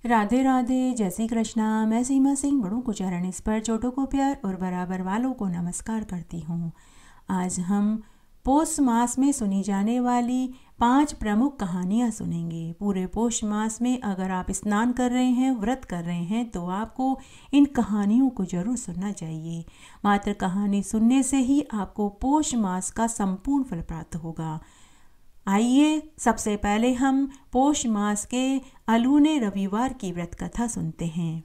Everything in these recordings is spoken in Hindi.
राधे राधे, जय श्री कृष्णा। मैं सीमा सिंह बड़ों को चरण स्पर्श, छोटों को प्यार और बराबर वालों को नमस्कार करती हूँ। आज हम पौष मास में सुनी जाने वाली 5 प्रमुख कहानियाँ सुनेंगे। पूरे पौष मास में अगर आप स्नान कर रहे हैं, व्रत कर रहे हैं, तो आपको इन कहानियों को जरूर सुनना चाहिए। मात्र कहानी सुनने से ही आपको पौष मास का संपूर्ण फल प्राप्त होगा। आइए सबसे पहले हम पौष मास के अलूने रविवार की व्रत कथा सुनते हैं।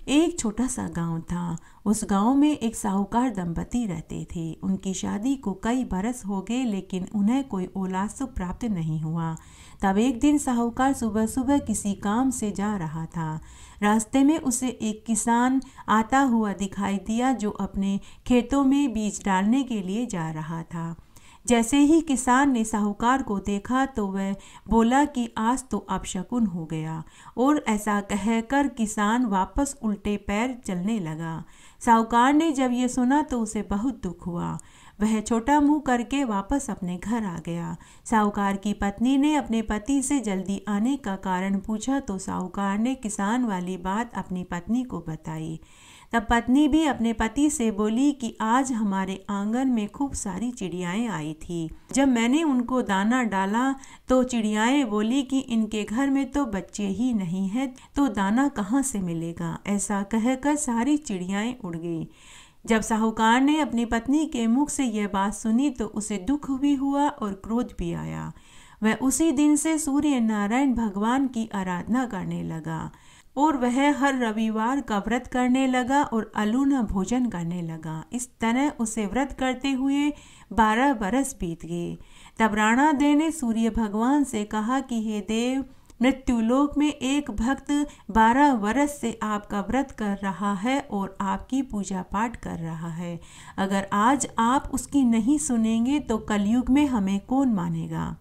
एक छोटा सा गांव था। उस गांव में एक साहूकार दंपति रहते थे। उनकी शादी को कई बरस हो गए, लेकिन उन्हें कोई औलाद सुख प्राप्त नहीं हुआ। तब एक दिन साहूकार सुबह सुबह किसी काम से जा रहा था। रास्ते में उसे एक किसान आता हुआ दिखाई दिया, जो अपने खेतों में बीज डालने के लिए जा रहा था। जैसे ही किसान ने साहूकार को देखा तो वह बोला कि आज तो अपशकुन हो गया, और ऐसा कहकर किसान वापस उल्टे पैर चलने लगा। साहूकार ने जब ये सुना तो उसे बहुत दुख हुआ। वह छोटा मुंह करके वापस अपने घर आ गया। साहूकार की पत्नी ने अपने पति से जल्दी आने का कारण पूछा तो साहूकार ने किसान वाली बात अपनी पत्नी को बताई। तब पत्नी भी अपने पति से बोली कि आज हमारे आंगन में खूब सारी चिड़ियाएं आई थी। जब मैंने उनको दाना डाला तो चिड़ियाएं बोली कि इनके घर में तो बच्चे ही नहीं हैं, तो दाना कहाँ से मिलेगा। ऐसा कहकर सारी चिड़ियाएं उड़ गई। जब साहूकार ने अपनी पत्नी के मुख से यह बात सुनी तो उसे दुख भी हुआ और क्रोध भी आया। वह उसी दिन से सूर्य नारायण भगवान की आराधना करने लगा और वह हर रविवार का व्रत करने लगा और अलूना भोजन करने लगा। इस तरह उसे व्रत करते हुए 12 बरस बीत गए। तब राणा देव ने सूर्य भगवान से कहा कि हे देव, मृत्युलोक में एक भक्त 12 वर्ष से आपका व्रत कर रहा है और आपकी पूजा पाठ कर रहा है। अगर आज आप उसकी नहीं सुनेंगे तो कलयुग में हमें कौन मानेगा।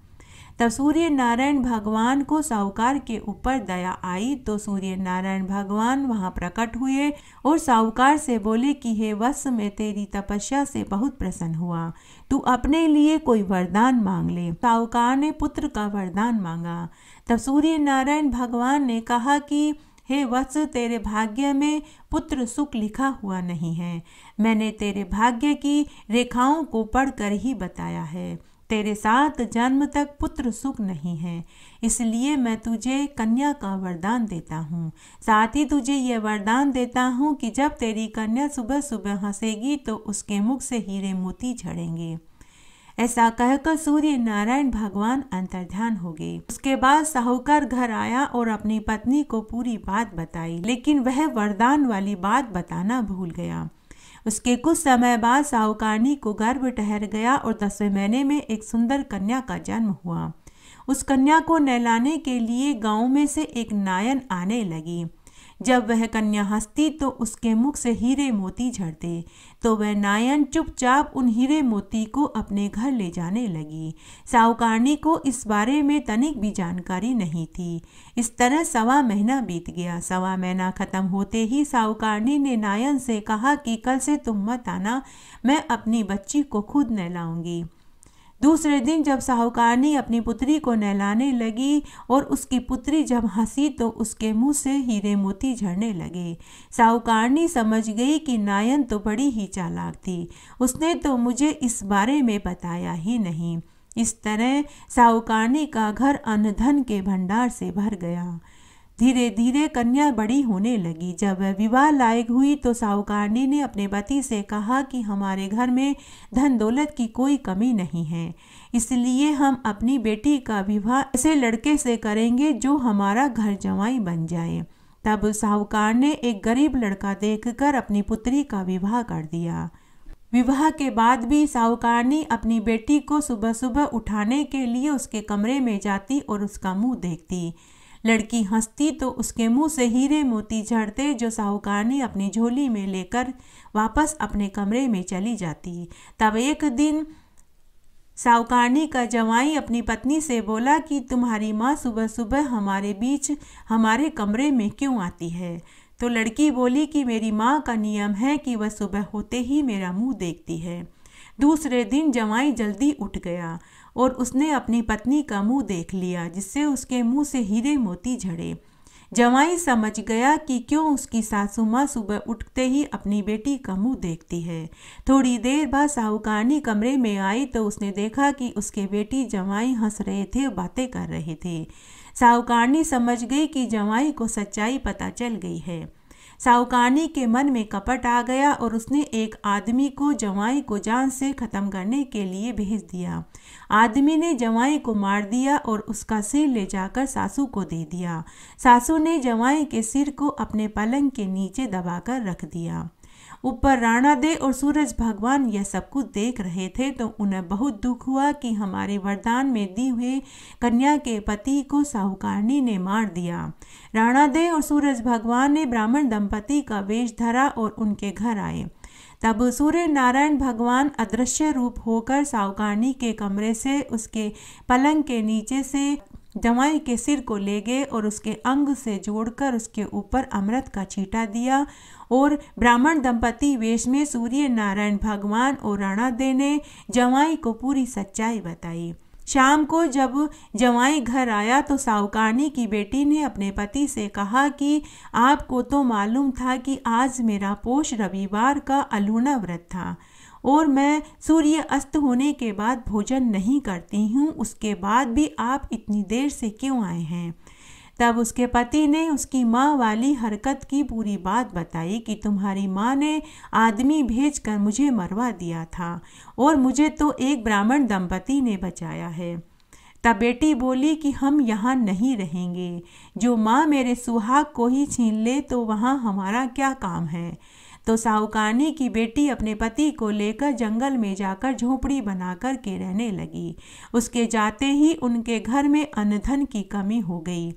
तब सूर्य नारायण भगवान को साहूकार के ऊपर दया आई तो सूर्य नारायण भगवान वहां प्रकट हुए और साहूकार से बोले कि हे वत्स, मैं तेरी तपस्या से बहुत प्रसन्न हुआ। तू अपने लिए कोई वरदान मांग ले। साहूकार ने पुत्र का वरदान मांगा। तब सूर्य नारायण भगवान ने कहा कि हे वत्स, तेरे भाग्य में पुत्र सुख लिखा हुआ नहीं है। मैंने तेरे भाग्य की रेखाओं को पढ़कर ही बताया है। तेरे 7 जन्म तक पुत्र सुख नहीं है, इसलिए मैं तुझे कन्या का वरदान देता हूँ। साथ ही तुझे यह वरदान देता हूँ कि जब तेरी कन्या सुबह सुबह हंसेगी तो उसके मुख से हीरे मोती झड़ेंगे। ऐसा कहकर सूर्य नारायण भगवान अंतर्ध्यान हो गए। उसके बाद साहूकार घर आया और अपनी पत्नी को पूरी बात बताई, लेकिन वह वरदान वाली बात बताना भूल गया। उसके कुछ समय बाद साहूकारनी को गर्भ ठहर गया और 10वें महीने में एक सुंदर कन्या का जन्म हुआ। उस कन्या को नहलाने के लिए गांव में से एक नायन आने लगी। जब वह कन्या हंसती तो उसके मुख से हीरे मोती झड़ते, तो वह नायन चुपचाप उन हीरे मोती को अपने घर ले जाने लगी। साहूकारनी को इस बारे में तनिक भी जानकारी नहीं थी। इस तरह 1.25 महीना बीत गया। 1.25 महीना खत्म होते ही साहूकारनी ने नायन से कहा कि कल से तुम मत आना, मैं अपनी बच्ची को खुद नहलाऊंगी। दूसरे दिन जब साहूकारनी अपनी पुत्री को नहलाने लगी और उसकी पुत्री जब हंसी तो उसके मुंह से हीरे मोती झड़ने लगे। साहूकारनी समझ गई कि नायन तो बड़ी ही चालाक थी, उसने तो मुझे इस बारे में बताया ही नहीं। इस तरह साहूकारनी का घर अन्न धन के भंडार से भर गया। धीरे धीरे कन्या बड़ी होने लगी। जब वह विवाह लायक हुई तो साहूकारनी ने अपने पति से कहा कि हमारे घर में धन दौलत की कोई कमी नहीं है, इसलिए हम अपनी बेटी का विवाह ऐसे लड़के से करेंगे जो हमारा घर जवाई बन जाए। तब साहूकार ने एक गरीब लड़का देखकर अपनी पुत्री का विवाह कर दिया। विवाह के बाद भी साहूकारनी अपनी बेटी को सुबह सुबह उठाने के लिए उसके कमरे में जाती और उसका मुंह देखती। लड़की हंसती तो उसके मुंह से हीरे मोती झड़ते, जो साहूकारनी अपनी झोली में लेकर वापस अपने कमरे में चली जाती। तब एक दिन साहूकारनी का जवाई अपनी पत्नी से बोला कि तुम्हारी माँ सुबह सुबह हमारे बीच हमारे कमरे में क्यों आती है। तो लड़की बोली कि मेरी माँ का नियम है कि वह सुबह होते ही मेरा मुंह देखती है। दूसरे दिन जवाई जल्दी उठ गया और उसने अपनी पत्नी का मुंह देख लिया, जिससे उसके मुंह से हीरे मोती झड़े। जवाई समझ गया कि क्यों उसकी सासू माँ सुबह उठते ही अपनी बेटी का मुंह देखती है। थोड़ी देर बाद साहूकारनी कमरे में आई तो उसने देखा कि उसके बेटी जवाई हंस रहे थे और बातें कर रहे थे। साहूकारनी समझ गई कि जवाई को सच्चाई पता चल गई है। साहूकारनी के मन में कपट आ गया और उसने एक आदमी को जवाई को जान से खत्म करने के लिए भेज दिया। आदमी ने जवाई को मार दिया और उसका सिर ले जाकर सासू को दे दिया। सासू ने जवाई के सिर को अपने पलंग के नीचे दबाकर रख दिया। ऊपर राणा दे और सूरज भगवान यह सब कुछ देख रहे थे तो उन्हें बहुत दुख हुआ कि हमारे वरदान में दी हुई कन्या के पति को साहूकारनी ने मार दिया। राणा दे और सूरज भगवान ने ब्राह्मण दंपति का वेश धरा और उनके घर आए। तब सूर्य नारायण भगवान अदृश्य रूप होकर साहूकारनी के कमरे से उसके पलंग के नीचे से जवाई के सिर को ले गए और उसके अंग से जोड़कर उसके ऊपर अमृत का छींटा दिया और ब्राह्मण दंपति वेश में सूर्य नारायण भगवान और राणा दे ने जवाई को पूरी सच्चाई बताई। शाम को जब जवाई घर आया तो साहूकारनी की बेटी ने अपने पति से कहा कि आपको तो मालूम था कि आज मेरा पोष रविवार का अलूना व्रत था और मैं सूर्य अस्त होने के बाद भोजन नहीं करती हूँ, उसके बाद भी आप इतनी देर से क्यों आए हैं। तब उसके पति ने उसकी माँ वाली हरकत की पूरी बात बताई कि तुम्हारी माँ ने आदमी भेजकर मुझे मरवा दिया था और मुझे तो एक ब्राह्मण दंपति ने बचाया है। तब बेटी बोली कि हम यहाँ नहीं रहेंगे, जो माँ मेरे सुहाग को ही छीन ले तो वहाँ हमारा क्या काम है। तो साहूकारनी की बेटी अपने पति को लेकर जंगल में जाकर झोपड़ी बनाकर के रहने लगी। उसके जाते ही उनके घर में अन्न धन की कमी हो गई।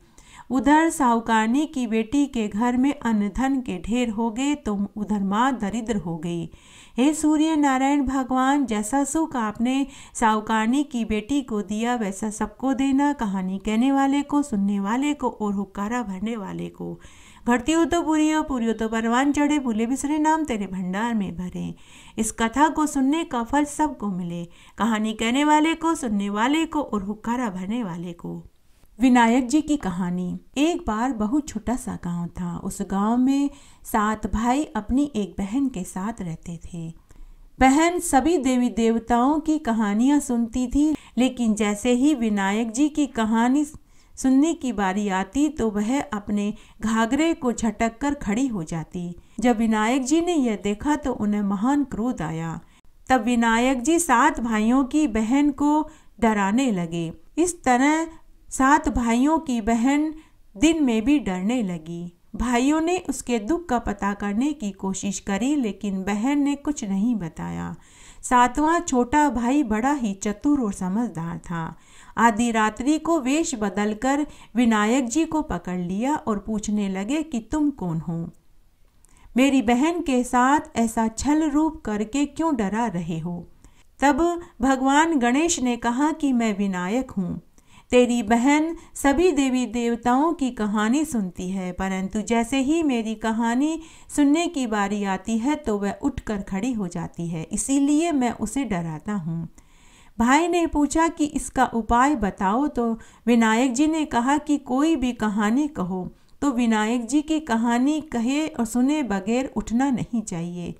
उधर साहूकारनी की बेटी के घर में अन्न धन के ढेर हो गए तो उधर माँ दरिद्र हो गई। हे सूर्य नारायण भगवान, जैसा सुख आपने साहूकारनी की बेटी को दिया वैसा सबको देना, कहानी कहने वाले को, सुनने वाले को और हुक्कारा भरने वाले को। घटती हो तो पूरी हो, पूरी हो तो परवान चढ़े, भूले बिसरे नाम तेरे भंडार में भरे। इस कथा को सुनने का फल सबको मिले, कहानी कहने वाले को, सुनने वाले को और हुक्कारा भरने वाले को। विनायक जी की कहानी। एक बार बहुत छोटा सा गांव था। उस गांव में 7 भाई अपनी एक बहन के साथ रहते थे। बहन सभी देवी देवताओं की कहानियां सुनती थी, लेकिन जैसे ही विनायक जी की कहानी सुनने की बारी आती तो वह अपने घाघरे को झटक कर खड़ी हो जाती। जब विनायक जी ने यह देखा तो उन्हें महान क्रोध आया। तब विनायक जी 7 भाइयों की बहन को डराने लगे। इस तरह 7 भाइयों की बहन दिन में भी डरने लगी। भाइयों ने उसके दुख का पता करने की कोशिश करी, लेकिन बहन ने कुछ नहीं बताया। 7वां छोटा भाई बड़ा ही चतुर और समझदार था। आधी रात्रि को वेश बदलकर विनायक जी को पकड़ लिया और पूछने लगे कि तुम कौन हो, मेरी बहन के साथ ऐसा छल रूप करके क्यों डरा रहे हो। तब भगवान गणेश ने कहा कि मैं विनायक हूँ। तेरी बहन सभी देवी देवताओं की कहानी सुनती है, परंतु जैसे ही मेरी कहानी सुनने की बारी आती है तो वह उठकर खड़ी हो जाती है, इसीलिए मैं उसे डराता हूँ। भाई ने पूछा कि इसका उपाय बताओ, तो विनायक जी ने कहा कि कोई भी कहानी कहो। तो विनायक जी की कहानी कहे और सुने बगैर उठना नहीं चाहिए।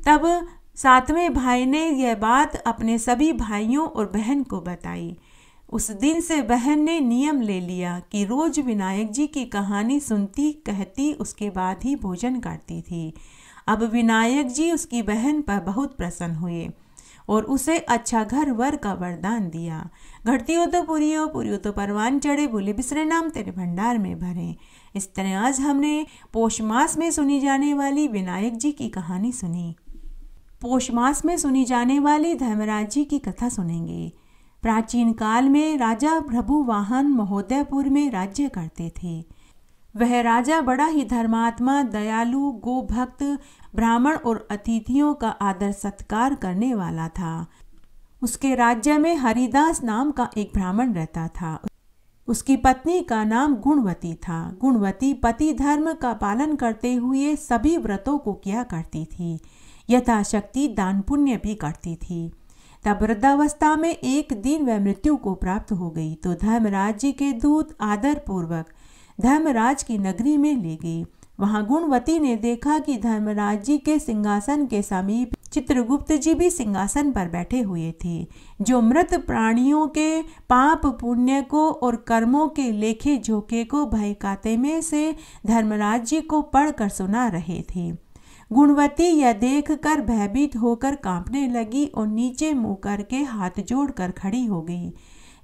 तब 7वें भाई ने यह बात अपने सभी भाइयों और बहन को बताई। उस दिन से बहन ने नियम ले लिया कि रोज विनायक जी की कहानी सुनती, कहती, उसके बाद ही भोजन करती थी। अब विनायक जी उसकी बहन पर बहुत प्रसन्न हुए और उसे अच्छा घर वर का वरदान दिया। घटती हो तो पूरी हो तो परवान चढ़े, भूले बिसरे नाम तेरे भंडार में भरे। इस तरह आज हमने पौष मास में सुनी जाने वाली विनायक जी की कहानी सुनी। पौष मास में सुनी जाने वाली धर्मराज जी की कथा सुनेंगे। प्राचीन काल में राजा प्रभुवाहन महोदयपुर में राज्य करते थे। वह राजा बड़ा ही धर्मात्मा, दयालु, गोभक्त, ब्राह्मण और अतिथियों का आदर सत्कार करने वाला था। उसके राज्य में हरिदास नाम का एक ब्राह्मण रहता था। उसकी पत्नी का नाम गुणवती था। गुणवती पति धर्म का पालन करते हुए सभी व्रतों को किया करती थी, यथाशक्ति दान पुण्य भी करती थी। तब वृद्धावस्था में एक दिन वह मृत्यु को प्राप्त हो गई तो धर्मराज जी के दूत आदर पूर्वक धर्मराज की नगरी में ले गई। वहां गुणवती ने देखा कि धर्मराज जी के सिंहासन के समीप चित्रगुप्त जी भी सिंहासन पर बैठे हुए थे, जो मृत प्राणियों के पाप पुण्य को और कर्मों के लेखे जोखे को भयकाते में से धर्मराज जी को पढ़कर सुना रहे थे। गुणवती यह देखकर भयभीत होकर कांपने लगी और नीचे मुंह करके हाथ जोड़कर खड़ी हो गई।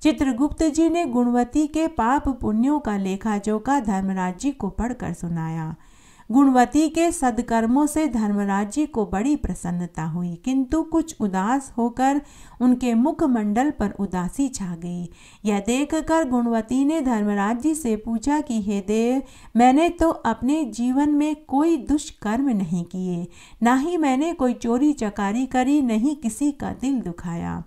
चित्रगुप्त जी ने गुणवती के पाप पुण्यों का लेखा जोखा धर्मराज जी को पढ़कर सुनाया। गुणवती के सदकर्मों से धर्मराज जी को बड़ी प्रसन्नता हुई, किंतु कुछ उदास होकर उनके मुखमंडल पर उदासी छा गई। यह देखकर गुणवती ने धर्मराज जी से पूछा कि हे देव, मैंने तो अपने जीवन में कोई दुष्कर्म नहीं किए, ना ही मैंने कोई चोरी चकारी करी, नहीं किसी का दिल दुखाया,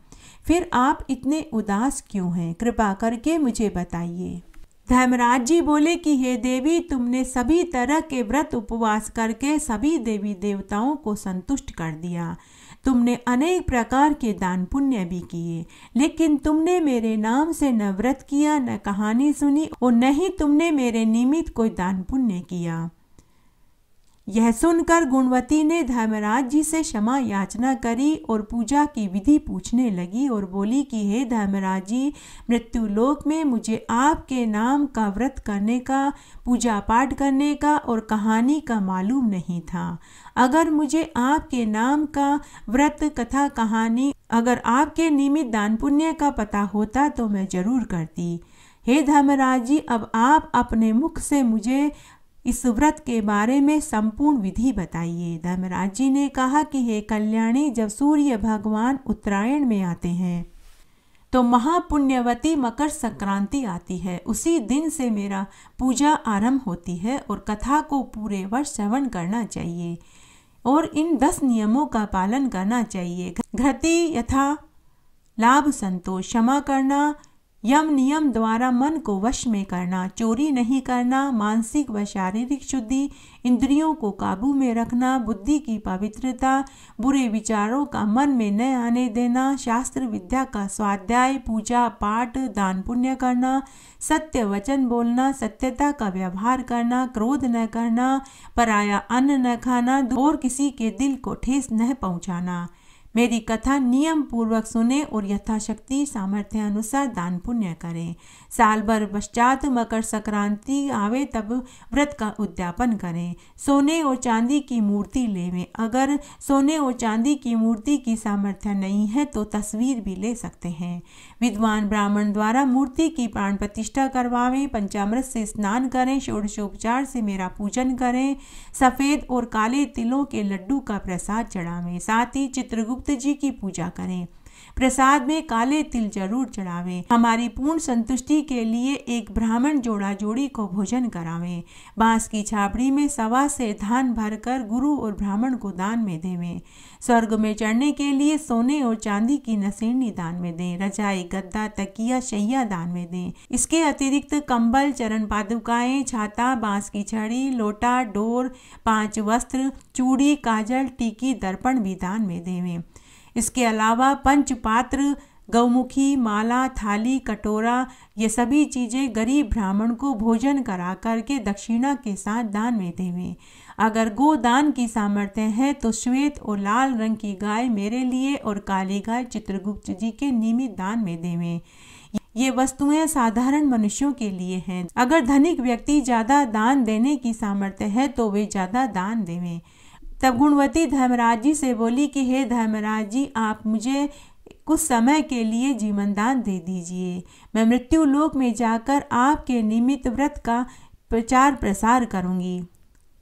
फिर आप इतने उदास क्यों हैं? कृपा करके मुझे बताइए। धर्मराज जी बोले कि हे देवी, तुमने सभी तरह के व्रत उपवास करके सभी देवी देवताओं को संतुष्ट कर दिया। तुमने अनेक प्रकार के दान पुण्य भी किए, लेकिन तुमने मेरे नाम से न व्रत किया, न कहानी सुनी और न ही तुमने मेरे निमित्त कोई दान पुण्य किया। यह सुनकर गुणवती ने धर्मराज जी से क्षमा याचना करी और पूजा की विधि पूछने लगी और बोली कि हे धर्मराज जी, मृत्युलोक में मुझे आपके नाम का व्रत करने का, पूजा पाठ करने का और कहानी का मालूम नहीं था। अगर मुझे आपके नाम का व्रत कथा कहानी, अगर आपके निमित्त दान पुण्य का पता होता तो मैं जरूर करती। हे धर्मराज जी, अब आप अपने मुख से मुझे इस व्रत के बारे में संपूर्ण विधि बताइए। धर्मराज जी ने कहा कि हे कल्याणी, जब सूर्य भगवान उत्तरायण में आते हैं तो महापुण्यवती मकर संक्रांति आती है। उसी दिन से मेरा पूजा आरंभ होती है और कथा को पूरे वर्ष श्रवण करना चाहिए और इन 10 नियमों का पालन करना चाहिए। घृति यथा लाभ संतोष, क्षमा करना, यम नियम द्वारा मन को वश में करना, चोरी नहीं करना, मानसिक व शारीरिक शुद्धि, इंद्रियों को काबू में रखना, बुद्धि की पवित्रता, बुरे विचारों का मन में न आने देना, शास्त्र विद्या का स्वाध्याय, पूजा पाठ, दान पुण्य करना, सत्य वचन बोलना, सत्यता का व्यवहार करना, क्रोध न करना, पराया अन्न न खाना और किसी के दिल को ठेस न पहुंचाना। मेरी कथा नियम पूर्वक सुने और यथाशक्ति सामर्थ्य अनुसार दान पुण्य करें। साल भर पश्चात मकर संक्रांति आवे तब व्रत का उद्यापन करें। सोने और चांदी की मूर्ति लेवें। अगर सोने और चांदी की मूर्ति की सामर्थ्य नहीं है तो तस्वीर भी ले सकते हैं। विद्वान ब्राह्मण द्वारा मूर्ति की प्राण प्रतिष्ठा करवावें। पंचामृत से स्नान करें। षोडशोपचार से मेरा पूजन करें। सफ़ेद और काले तिलों के लड्डू का प्रसाद चढ़ावें। साथ ही चित्रगुप्त जी की पूजा करें। प्रसाद में काले तिल जरूर चढ़ावें। हमारी पूर्ण संतुष्टि के लिए एक ब्राह्मण जोड़ा जोड़ी को भोजन करावें। बांस की छाबड़ी में सवा से धान भरकर गुरु और ब्राह्मण को दान में देवें। स्वर्ग में चढ़ने के लिए सोने और चांदी की नसीनी दान में दें। रजाई, गद्दा, तकिया, शैया दान में दें। इसके अतिरिक्त कंबल, चरण पादुकाएं, छाता, बांस की छड़ी, लोटा, डोर, 5 वस्त्र, चूड़ी, काजल, टीकी, दर्पण भी दान में देवें। इसके अलावा पंचपात्र, गौमुखी, माला, थाली, कटोरा, ये सभी चीज़ें गरीब ब्राह्मण को भोजन करा करके दक्षिणा के साथ दान में देवें। अगर गोदान की सामर्थ्य है तो श्वेत और लाल रंग की गाय मेरे लिए और काली गाय चित्रगुप्त जी के निमित्त दान में देवें। ये वस्तुएं साधारण मनुष्यों के लिए हैं। अगर धनिक व्यक्ति ज़्यादा दान देने की सामर्थ्य है तो वे ज़्यादा दान देवें। तब गुणवती धर्मराज जी से बोली कि हे धर्मराज जी, आप मुझे कुछ समय के लिए जीवन दान दे दीजिए। मैं मृत्यु लोक में जाकर आपके निमित्त व्रत का प्रचार प्रसार करूंगी,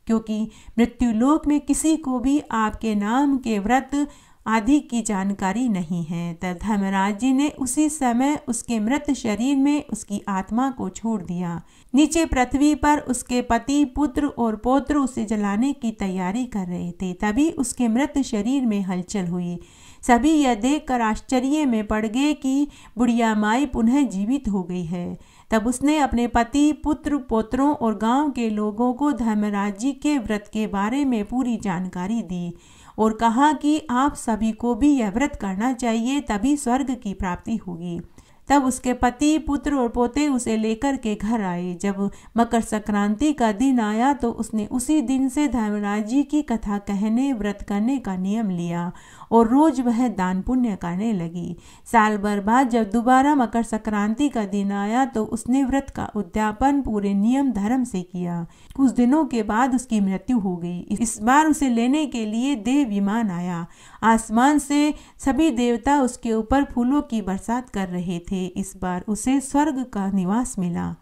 क्योंकि मृत्यु लोक में किसी को भी आपके नाम के व्रत आदि की जानकारी नहीं है। तब धर्मराज जी ने उसी समय उसके मृत शरीर में उसकी आत्मा को छोड़ दिया। नीचे पृथ्वी पर उसके पति, पुत्र और पौत्र उसे जलाने की तैयारी कर रहे थे। तभी उसके मृत शरीर में हलचल हुई। सभी यह देखकर आश्चर्य में पड़ गए कि बुढ़िया माई पुनः जीवित हो गई है। तब उसने अपने पति, पुत्र, पौत्रों और गांव के लोगों को धर्मराज जी के व्रत के बारे में पूरी जानकारी दी और कहा कि आप सभी को भी यह व्रत करना चाहिए, तभी स्वर्ग की प्राप्ति होगी। तब उसके पति, पुत्र और पोते उसे लेकर के घर आए। जब मकर संक्रांति का दिन आया तो उसने उसी दिन से धर्मराज जी की कथा कहने, व्रत करने का नियम लिया और रोज वह दान पुण्य करने लगी। साल भर बाद जब दोबारा मकर संक्रांति का दिन आया तो उसने व्रत का उद्यापन पूरे नियम धर्म से किया। कुछ दिनों के बाद उसकी मृत्यु हो गई। इस बार उसे लेने के लिए देव विमान आया। आसमान से सभी देवता उसके ऊपर फूलों की बरसात कर रहे थे। इस बार उसे स्वर्ग का निवास मिला।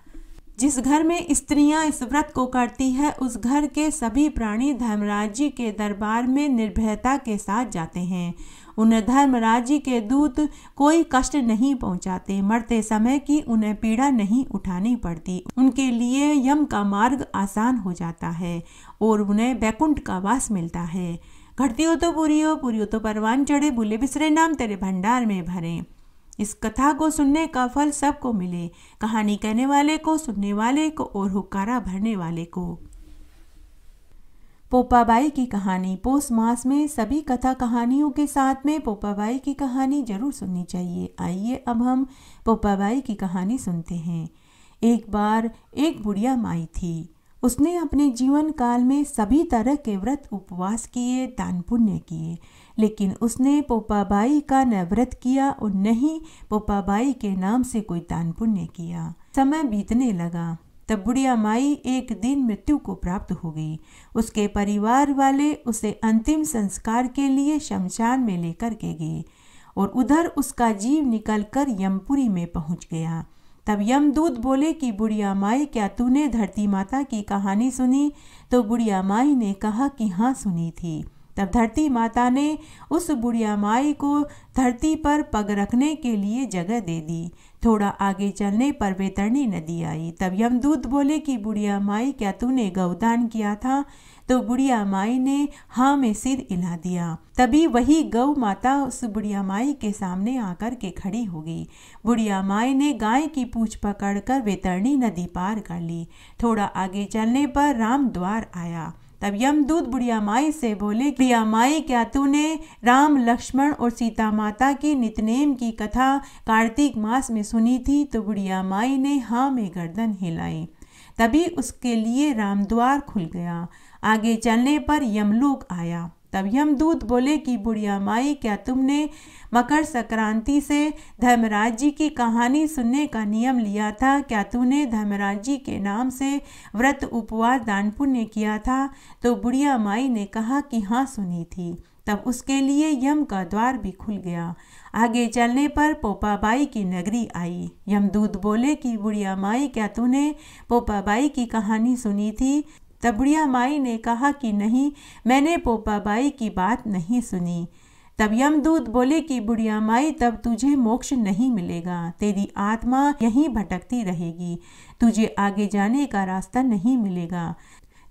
जिस घर में स्त्रियां इस व्रत को करती है उस घर के सभी प्राणी धर्मराज जी के दरबार में निर्भयता के साथ जाते हैं। उन्हें धर्मराज जी के दूत कोई कष्ट नहीं पहुंचाते। मरते समय की उन्हें पीड़ा नहीं उठानी पड़ती। उनके लिए यम का मार्ग आसान हो जाता है और उन्हें वैकुंठ का वास मिलता है। घटती हो तो पूरी हो तो परवान चढ़े, भूले बिसरे नाम तेरे भंडार में भरे। इस कथा को सुनने का फल सबको मिले, कहानी कहने वाले को, सुनने वाले को और हुक्कारा भरने वाले को। पोपाबाई की कहानी। पौष मास में सभी कथा कहानियों के साथ में पोपाबाई की कहानी जरूर सुननी चाहिए। आइए अब हम पोपाबाई की कहानी सुनते हैं। एक बार एक बुढ़िया माई थी। उसने अपने जीवन काल में सभी तरह के व्रत उपवास किए, दान पुण्य किए, लेकिन उसने पोपाबाई का न व्रत किया और न ही पोपाबाई के नाम से कोई दान पुण्य किया। समय बीतने लगा। तब बुढ़िया माई एक दिन मृत्यु को प्राप्त हो गई। उसके परिवार वाले उसे अंतिम संस्कार के लिए शमशान में लेकर के गए और उधर उसका जीव निकलकर यमपुरी में पहुंच गया। तब यमदूत बोले कि बुढ़िया माई, क्या तूने धरती माता की कहानी सुनी? तो बुढ़िया माई ने कहा कि हाँ, सुनी थी। तब धरती माता ने उस बुढ़िया माई को धरती पर पग रखने के लिए जगह दे दी। थोड़ा आगे चलने पर वैतरणी नदी आई। तब यमदूत बोले कि बुढ़िया माई, क्या तूने गौदान किया था? तो बुढ़िया माई ने हाँ में सिर हिला दिया। तभी वही गौ माता उस बुढ़िया माई के सामने आकर के खड़ी हो गई। बुढ़िया माई ने गाय की पूंछ पकड़कर वैतरणी नदी पार कर ली। थोड़ा आगे चलने पर राम द्वार आया। तब यमदूत बुढ़िया माई से बोले, बुढ़िया माई, क्या तूने राम, लक्ष्मण और सीता माता की नितनेम की कथा कार्तिक मास में सुनी थी? तो बुढ़िया माई ने हाँ में गर्दन हिलाई। तभी उसके लिए रामद्वार खुल गया। आगे चलने पर यमलोक आया। तब यमदूत बोले कि बुढ़िया माई, क्या तुमने मकर संक्रांति से धर्मराज जी की कहानी सुनने का नियम लिया था? क्या तूने धर्मराज जी के नाम से व्रत, उपवास, दान पुण्य किया था? तो बुढ़िया माई ने कहा कि हाँ, सुनी थी। तब उसके लिए यम का द्वार भी खुल गया। आगे चलने पर पोपाबाई की नगरी आई। यमदूत बोले कि बुढ़िया माई, क्या तूने पोपाबाई की कहानी सुनी थी? तब बुढ़िया माई ने कहा कि नहीं, मैंने पोपाबाई की बात नहीं सुनी। तब यमदूत बोले कि बुढ़िया माई, तब तुझे मोक्ष नहीं मिलेगा। तेरी आत्मा यहीं भटकती रहेगी। तुझे आगे जाने का रास्ता नहीं मिलेगा।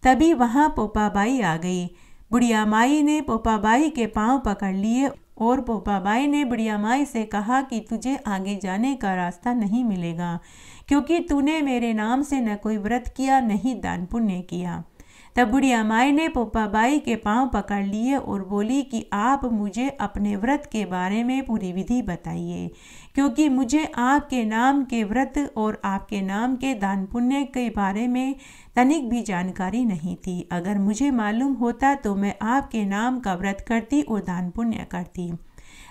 तभी वहाँ पोपाबाई आ गई। बुढ़िया माई ने पोपाबाई के पांव पकड़ लिए और पोपाबाई ने बुढ़िया माई से कहा कि तुझे आगे जाने का रास्ता नहीं मिलेगा, क्योंकि तूने मेरे नाम से न कोई व्रत किया, न ही दान पुण्य किया। तब बुढ़िया माई ने पोपाबाई के पांव पकड़ लिए और बोली कि आप मुझे अपने व्रत के बारे में पूरी विधि बताइए, क्योंकि मुझे आपके नाम के व्रत और आपके नाम के दान पुण्य के बारे में तनिक भी जानकारी नहीं थी। अगर मुझे मालूम होता तो मैं आपके नाम का व्रत करती और दान पुण्य करती।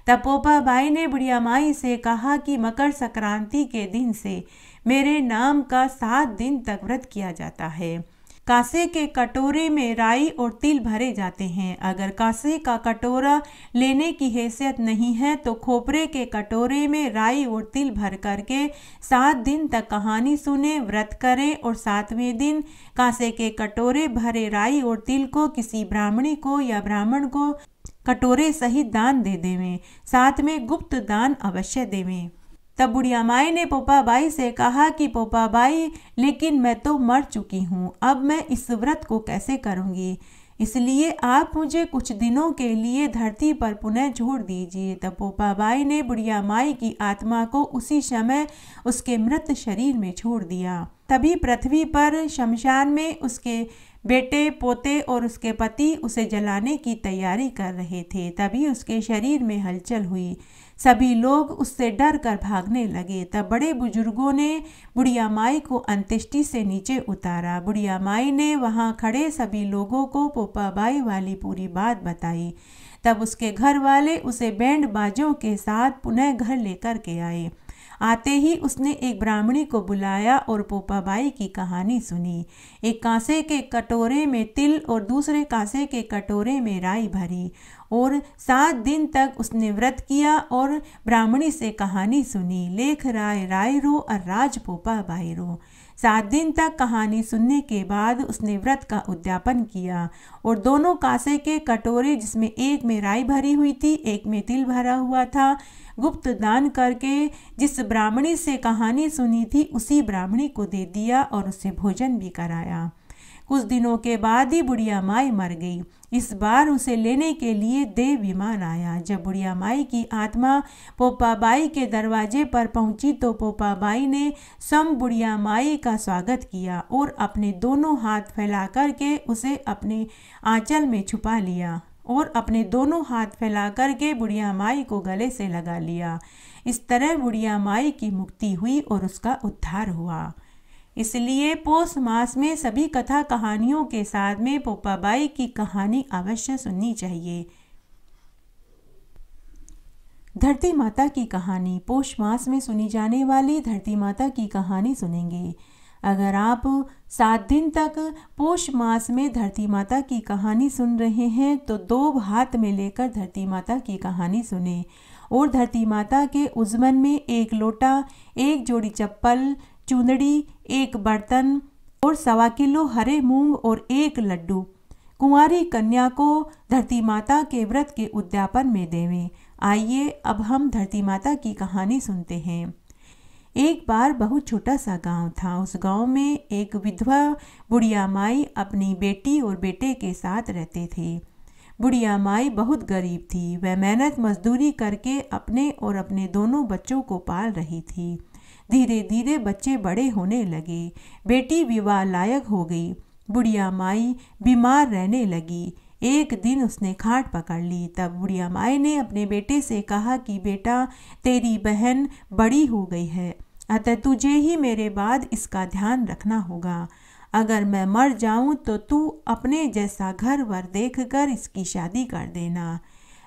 तब पोपाबाई ने बुढ़िया माई से कहा कि मकर संक्रांति के दिन से मेरे नाम का 7 दिन तक व्रत किया जाता है। कांसे के कटोरे में राई और तिल भरे जाते हैं। अगर कांसे का कटोरा लेने की हैसियत नहीं है तो खोपरे के कटोरे में राई और तिल भर करके 7 दिन तक कहानी सुने, व्रत करें और 7वें दिन कांसे के कटोरे भरे राई और तिल को किसी ब्राह्मणी को या ब्राह्मण को कटोरे सहित दान दे देवें। साथ में गुप्त दान अवश्य देवें। तब बुढ़िया माई ने पोपाबाई से कहा कि पोपाबाई, लेकिन मैं तो मर चुकी हूँ, अब मैं इस व्रत को कैसे करूँगी? इसलिए आप मुझे कुछ दिनों के लिए धरती पर पुनः छोड़ दीजिए। तब पोपाबाई ने बुढ़िया माई की आत्मा को उसी समय उसके मृत शरीर में छोड़ दिया। तभी पृथ्वी पर शमशान में उसके बेटे, पोते और उसके पति उसे जलाने की तैयारी कर रहे थे। तभी उसके शरीर में हलचल हुई। सभी लोग उससे डर कर भागने लगे। तब बड़े बुजुर्गों ने बुढ़िया माई को अंत्येष्टि से नीचे उतारा। बुढ़िया माई ने वहां खड़े सभी लोगों को पोपाबाई वाली पूरी बात बताई। तब उसके घर वाले उसे बैंड बाजों के साथ पुनः घर लेकर के आए। आते ही उसने एक ब्राह्मणी को बुलाया और पोपाबाई की कहानी सुनी। एक कांसे के कटोरे में तिल और दूसरे कांसे के कटोरे में राई भरी और 7 दिन तक उसने व्रत किया और ब्राह्मणी से कहानी सुनी। लेख राय राय रो और राज पोपाबाई रो। 7 दिन तक कहानी सुनने के बाद उसने व्रत का उद्यापन किया और दोनों कांसे के कटोरे, जिसमें एक में राई भरी हुई थी, एक में तिल भरा हुआ था, गुप्त दान करके जिस ब्राह्मणी से कहानी सुनी थी उसी ब्राह्मणी को दे दिया और उसे भोजन भी कराया। कुछ दिनों के बाद ही बुढ़िया माई मर गई। इस बार उसे लेने के लिए देव विमान आया। जब बुढ़िया माई की आत्मा पोपाबाई के दरवाजे पर पहुंची तो पोपाबाई ने सम बुढ़िया माई का स्वागत किया और अपने दोनों हाथ फैला करके उसे अपने आंचल में छुपा लिया और अपने दोनों हाथ फैला करके बुढ़िया माई को गले से लगा लिया। इस तरह बुढ़िया माई की मुक्ति हुई और उसका उद्धार हुआ। इसलिए पौष मास में सभी कथा कहानियों के साथ में पोपाबाई की कहानी अवश्य सुननी चाहिए। धरती माता की कहानी। पौष मास में सुनी जाने वाली धरती माता की कहानी सुनेंगे। अगर आप 7 दिन तक पौष मास में धरती माता की कहानी सुन रहे हैं तो 2 हाथ में लेकर धरती माता की कहानी सुने और धरती माता के उज़्मन में 1 लोटा, 1 जोड़ी चप्पल, चुंदड़ी, 1 बर्तन और 1.25 किलो हरे मूंग और 1 लड्डू कुंवारी कन्या को धरती माता के व्रत के उद्यापन में देवें। आइए अब हम धरती माता की कहानी सुनते हैं। एक बार बहुत छोटा सा गांव था। उस गांव में एक विधवा बुढ़िया माई अपनी बेटी और बेटे के साथ रहते थे। बुढ़िया माई बहुत गरीब थी। वह मेहनत मजदूरी करके अपने और अपने दोनों बच्चों को पाल रही थी। धीरे धीरे बच्चे बड़े होने लगे। बेटी विवाह लायक हो गई। बुढ़िया माई बीमार रहने लगी। एक दिन उसने खाट पकड़ ली। तब बुढ़िया माई ने अपने बेटे से कहा कि बेटा, तेरी बहन बड़ी हो गई है, अतः तुझे ही मेरे बाद इसका ध्यान रखना होगा। अगर मैं मर जाऊं तो तू अपने जैसा घर वर देखकर इसकी शादी कर देना।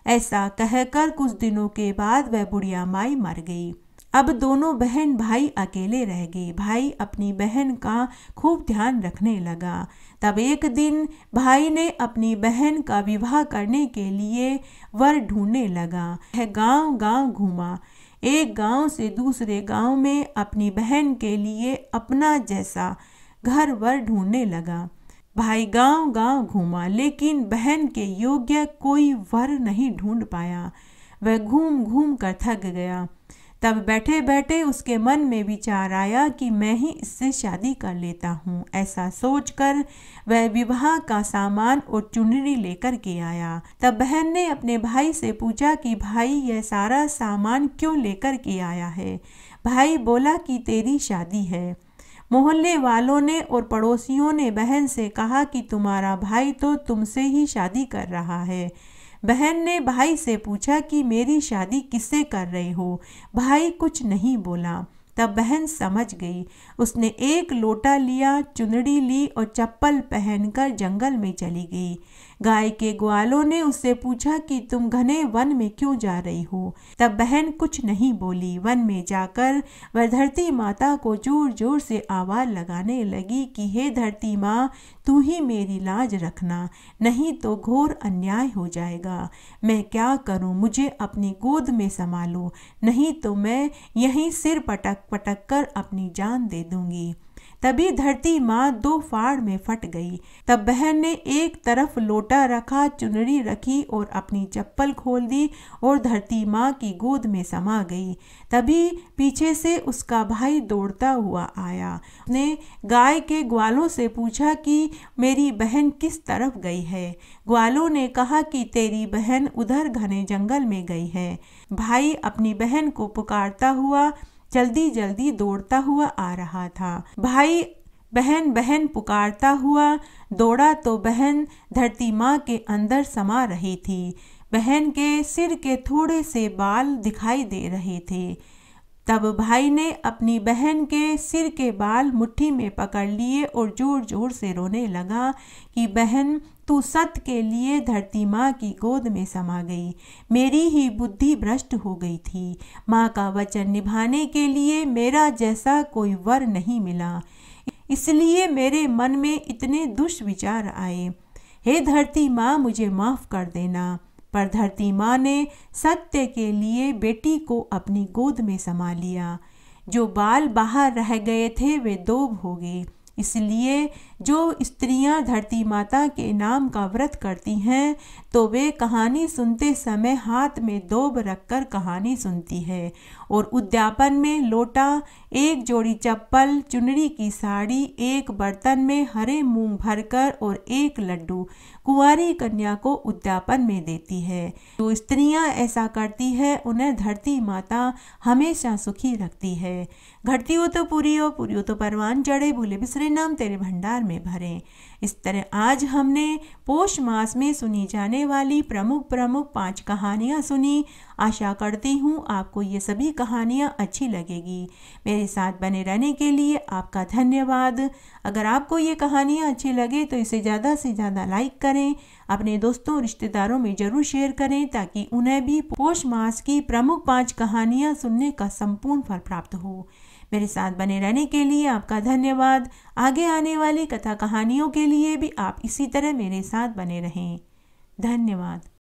ऐसा कहकर कुछ दिनों के बाद वह बुढ़िया माई मर गई। अब दोनों बहन भाई अकेले रह गए। भाई अपनी बहन का खूब ध्यान रखने लगा। तब एक दिन भाई ने अपनी बहन का विवाह करने के लिए वर ढूंढने लगा। वह गांव गांव घूमा। एक गांव से दूसरे गांव में अपनी बहन के लिए अपना जैसा घर वर ढूंढने लगा। भाई गांव गांव घूमा लेकिन बहन के योग्य कोई वर नहीं ढूंढ पाया। वह घूम घूम कर थक गया। तब बैठे बैठे उसके मन में विचार आया कि मैं ही इससे शादी कर लेता हूँ। ऐसा सोचकर वह विवाह का सामान और चुनरी लेकर के आया। तब बहन ने अपने भाई से पूछा कि भाई, यह सारा सामान क्यों लेकर के आया है? भाई बोला कि तेरी शादी है। मोहल्ले वालों ने और पड़ोसियों ने बहन से कहा कि तुम्हारा भाई तो तुमसे ही शादी कर रहा है। बहन ने भाई से पूछा कि मेरी शादी किससे कर रहे हो? भाई कुछ नहीं बोला। तब बहन समझ गई। उसने 1 लोटा लिया, चुनरी ली और चप्पल पहनकर जंगल में चली गई। गाय के ग्वालों ने उससे पूछा कि तुम घने वन में क्यों जा रही हो? तब बहन कुछ नहीं बोली। वन में जाकर वह धरती माता को जोर जोर से आवाज लगाने लगी कि हे धरती माँ, तू ही मेरी लाज रखना, नहीं तो घोर अन्याय हो जाएगा। मैं क्या करूं? मुझे अपनी गोद में संभालो, नहीं तो मैं यहीं सिर पटक पटक कर अपनी जान दे दूंगी। तभी धरती माँ 2 फाड़ में फट गई। तब बहन ने एक तरफ लोटा रखा, चुनरी रखी और अपनी चप्पल खोल दी और धरती माँ की गोद में समा गई। तभी पीछे से उसका भाई दौड़ता हुआ आया। उसने गाय के ग्वालों से पूछा कि मेरी बहन किस तरफ गई है? ग्वालों ने कहा कि तेरी बहन उधर घने जंगल में गई है। भाई अपनी बहन को पुकारता हुआ जल्दी जल्दी दौड़ता हुआ आ रहा था। भाई बहन बहन पुकारता हुआ दौड़ा तो बहन धरती माँ के अंदर समा रही थी। बहन के सिर के थोड़े से बाल दिखाई दे रहे थे। तब भाई ने अपनी बहन के सिर के बाल मुट्ठी में पकड़ लिए और जोर जोर से रोने लगा कि बहन, तू सत के लिए धरती माँ की गोद में समा गई। मेरी ही बुद्धि भ्रष्ट हो गई थी। माँ का वचन निभाने के लिए मेरा जैसा कोई वर नहीं मिला, इसलिए मेरे मन में इतने दुष्विचार आए। हे धरती माँ, मुझे माफ़ कर देना। पर धरती माँ ने सत्य के लिए बेटी को अपनी गोद में समा लिया। जो बाल बाहर रह गए थे वे दोब हो गए। इसलिए जो स्त्रियां धरती माता के नाम का व्रत करती हैं तो वे कहानी सुनते समय हाथ में दोब रखकर कहानी सुनती है और उद्यापन में लोटा, एक जोड़ी चप्पल, चुनरी की साड़ी, एक बर्तन में हरे मूंग भरकर और एक लड्डू कुंवारी कन्या को उद्यापन में देती है। जो स्त्रियां ऐसा करती है उन्हें धरती माता हमेशा सुखी रखती है। घटती हो तो पूरी हो तो परवान चढ़े, भूले बिसरे नाम तेरे भंडार में भरे। इस तरह आज हमने पोष मास में सुनी जाने वाली प्रमुख 5 कहानियाँ सुनी। आशा करती हूँ आपको ये सभी कहानियाँ अच्छी लगेगी। मेरे साथ बने रहने के लिए आपका धन्यवाद। अगर आपको ये कहानियाँ अच्छी लगे तो इसे ज़्यादा से ज़्यादा लाइक करें, अपने दोस्तों रिश्तेदारों में ज़रूर शेयर करें ताकि उन्हें भी पोष मास की प्रमुख 5 कहानियाँ सुनने का संपूर्ण फल प्राप्त हो। मेरे साथ बने रहने के लिए आपका धन्यवाद। आगे आने वाली कथा कहानियों के लिए भी आप इसी तरह मेरे साथ बने रहें। धन्यवाद।